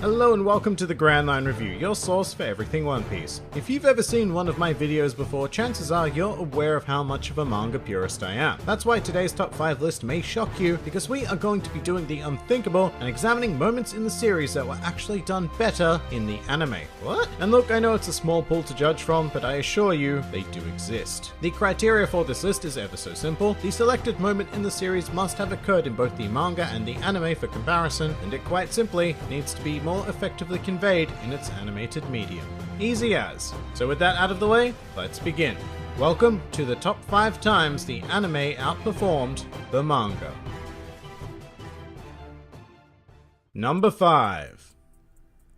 Hello and welcome to the Grand Line Review, your source for everything One Piece. If you've ever seen one of my videos before, chances are you're aware of how much of a manga purist I am. That's why today's top 5 list may shock you, because we are going to be doing the unthinkable and examining moments in the series that were actually done better in the anime. What? And look, I know it's a small pool to judge from, but I assure you, they do exist. The criteria for this list is ever so simple. The selected moment in the series must have occurred in both the manga and the anime for comparison, and it quite simply needs to be more effectively conveyed in its animated medium. Easy as. So with that out of the way, let's begin. Welcome to the top 5 times the anime outperformed the manga. Number 5.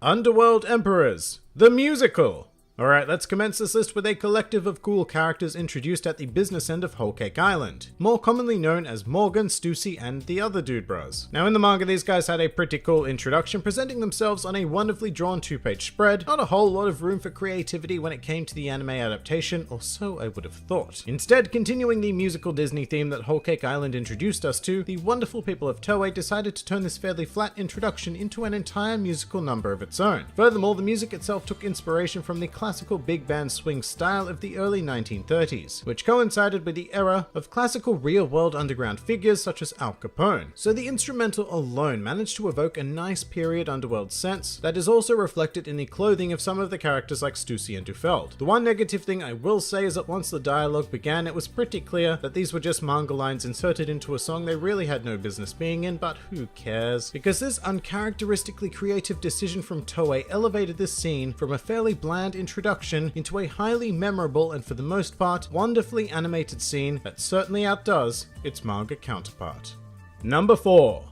Underworld Emperors, the musical. Alright, let's commence this list with a collective of cool characters introduced at the business end of Whole Cake Island, more commonly known as Morgan, Stussy, and the other dude bros. Now in the manga, these guys had a pretty cool introduction, presenting themselves on a wonderfully drawn 2-page spread. Not a whole lot of room for creativity when it came to the anime adaptation, or so I would have thought. Instead, continuing the musical Disney theme that Whole Cake Island introduced us to, the wonderful people of Toei decided to turn this fairly flat introduction into an entire musical number of its own. Furthermore, the music itself took inspiration from the classical big band swing style of the early 1930s, which coincided with the era of classical real-world underground figures such as Al Capone. So the instrumental alone managed to evoke a nice period underworld sense that is also reflected in the clothing of some of the characters like Stussy and Dufeld. The one negative thing I will say is that once the dialogue began, it was pretty clear that these were just manga lines inserted into a song they really had no business being in, but who cares? Because this uncharacteristically creative decision from Toei elevated this scene from a fairly bland introduction into a highly memorable and for the most part wonderfully animated scene that certainly outdoes its manga counterpart. Number 4.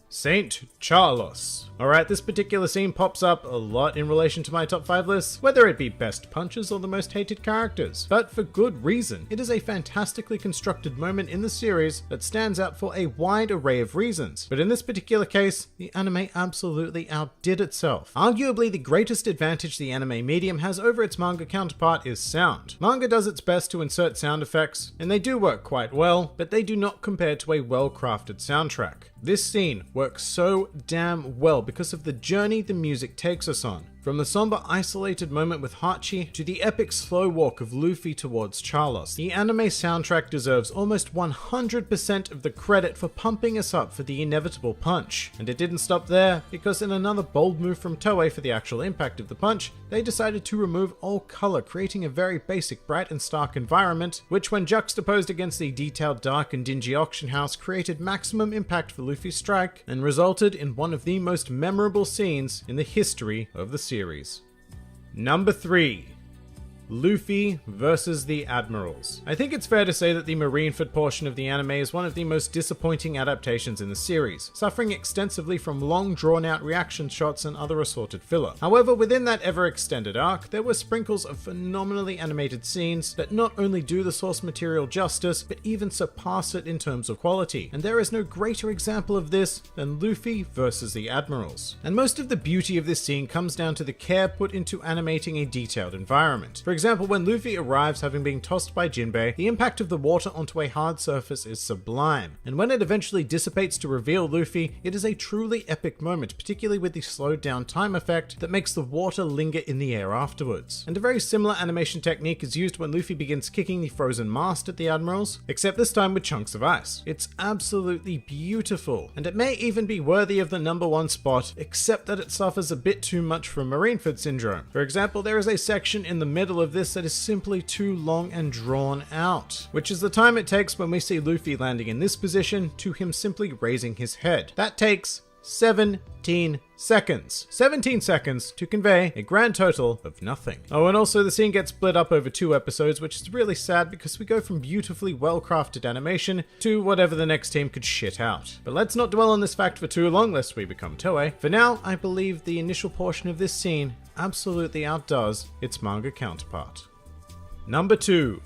Saint Charlos. Alright, this particular scene pops up a lot in relation to my top 5 lists, whether it be best punches or the most hated characters. But for good reason. It is a fantastically constructed moment in the series that stands out for a wide array of reasons. But in this particular case, the anime absolutely outdid itself. Arguably the greatest advantage the anime medium has over its manga counterpart is sound. Manga does its best to insert sound effects, and they do work quite well, but they do not compare to a well-crafted soundtrack. This scene works so damn well because of the journey the music takes us on. From the somber isolated moment with Hachi to the epic slow walk of Luffy towards Charlos, the anime soundtrack deserves almost 100% of the credit for pumping us up for the inevitable punch. And it didn't stop there, because in another bold move from Toei for the actual impact of the punch, they decided to remove all color, creating a very basic bright and stark environment, which when juxtaposed against the detailed dark and dingy auction house created maximum impact for Luffy's strike and resulted in one of the most memorable scenes in the history of the series. Number 3. Luffy versus the Admirals. I think it's fair to say that the Marineford portion of the anime is one of the most disappointing adaptations in the series, suffering extensively from long drawn-out reaction shots and other assorted filler. However, within that ever-extended arc, there were sprinkles of phenomenally animated scenes that not only do the source material justice, but even surpass it in terms of quality, and there is no greater example of this than Luffy versus the Admirals. And most of the beauty of this scene comes down to the care put into animating a detailed environment. For example, when Luffy arrives having been tossed by Jinbei, the impact of the water onto a hard surface is sublime, and when it eventually dissipates to reveal Luffy, it is a truly epic moment, particularly with the slowed down time effect that makes the water linger in the air afterwards. And a very similar animation technique is used when Luffy begins kicking the frozen mast at the Admirals, except this time with chunks of ice. It's absolutely beautiful, and it may even be worthy of the number 1 spot, except that it suffers a bit too much from Marineford syndrome. For example, there is a section in the middle of this that is simply too long and drawn out, which is the time it takes when we see Luffy landing in this position to him simply raising his head. That takes 17 seconds. 17 seconds to convey a grand total of nothing. Oh, and also the scene gets split up over 2 episodes, which is really sad because we go from beautifully well-crafted animation to whatever the next team could shit out. But let's not dwell on this fact for too long lest we become Toei. For now, I believe the initial portion of this scene absolutely outdoes its manga counterpart. Number 2.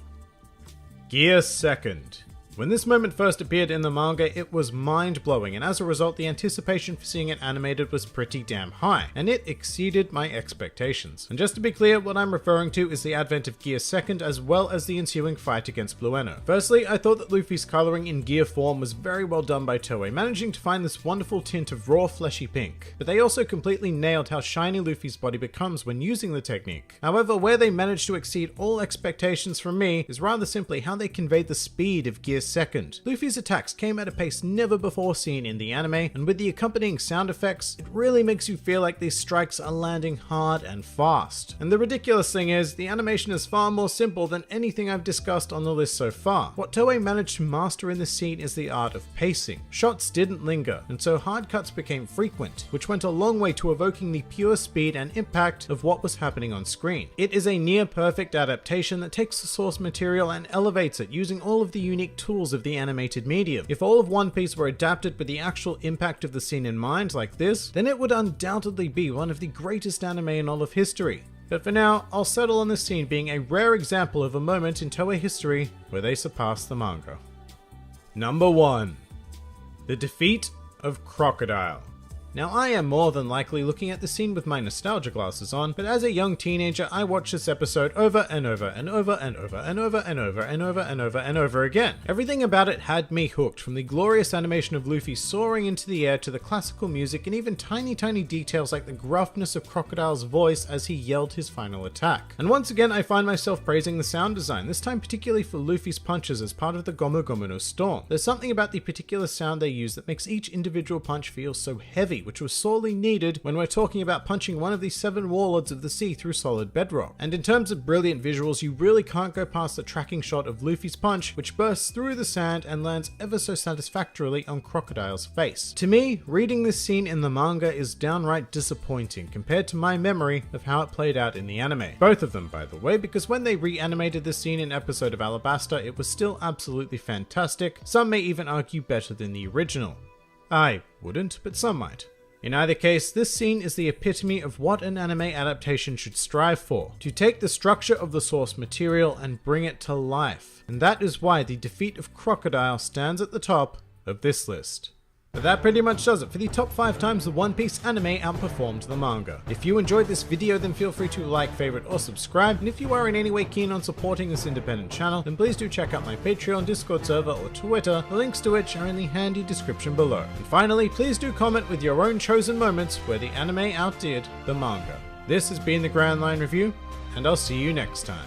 Gear Second. When this moment first appeared in the manga, it was mind-blowing, and as a result the anticipation for seeing it animated was pretty damn high, and it exceeded my expectations. And just to be clear, what I'm referring to is the advent of Gear 2nd as well as the ensuing fight against Blueno. Firstly, I thought that Luffy's colouring in Gear form was very well done by Toei, managing to find this wonderful tint of raw fleshy pink, but they also completely nailed how shiny Luffy's body becomes when using the technique. However, where they managed to exceed all expectations from me is rather simply how they conveyed the speed of Gear 2nd. Luffy's attacks came at a pace never before seen in the anime, and with the accompanying sound effects, it really makes you feel like these strikes are landing hard and fast. And the ridiculous thing is, the animation is far more simple than anything I've discussed on the list so far. What Toei managed to master in this scene is the art of pacing. Shots didn't linger, and so hard cuts became frequent, which went a long way to evoking the pure speed and impact of what was happening on screen. It is a near perfect adaptation that takes the source material and elevates it using all of the unique tools of the animated medium. If all of One Piece were adapted with the actual impact of the scene in mind like this, then it would undoubtedly be one of the greatest anime in all of history. But for now, I'll settle on this scene being a rare example of a moment in Toei history where they surpassed the manga. Number 1. The defeat of Crocodile. Now, I am more than likely looking at the scene with my nostalgia glasses on, but as a young teenager, I watched this episode over and over and over and over and over and over and over and over and over again. Everything about it had me hooked, from the glorious animation of Luffy soaring into the air to the classical music and even tiny details like the gruffness of Crocodile's voice as he yelled his final attack. And once again, I find myself praising the sound design, this time particularly for Luffy's punches as part of the Gomu Gomu no Storm. There's something about the particular sound they use that makes each individual punch feel so heavy, which was sorely needed when we're talking about punching one of the 7 warlords of the sea through solid bedrock. And in terms of brilliant visuals, you really can't go past the tracking shot of Luffy's punch, which bursts through the sand and lands ever so satisfactorily on Crocodile's face. To me, reading this scene in the manga is downright disappointing compared to my memory of how it played out in the anime. Both of them, by the way, because when they reanimated this scene in episode of Alabasta, it was still absolutely fantastic. Some may even argue better than the original. I wouldn't, but some might. In either case, this scene is the epitome of what an anime adaptation should strive for, to take the structure of the source material and bring it to life. And that is why the defeat of Crocodile stands at the top of this list. But that pretty much does it for the top 5 times the One Piece anime outperformed the manga. If you enjoyed this video, then feel free to like, favorite, or subscribe, and if you are in any way keen on supporting this independent channel, then please do check out my Patreon, Discord server, or Twitter, the links to which are in the handy description below. And finally, please do comment with your own chosen moments where the anime outdid the manga. This has been the Grand Line Review, and I'll see you next time.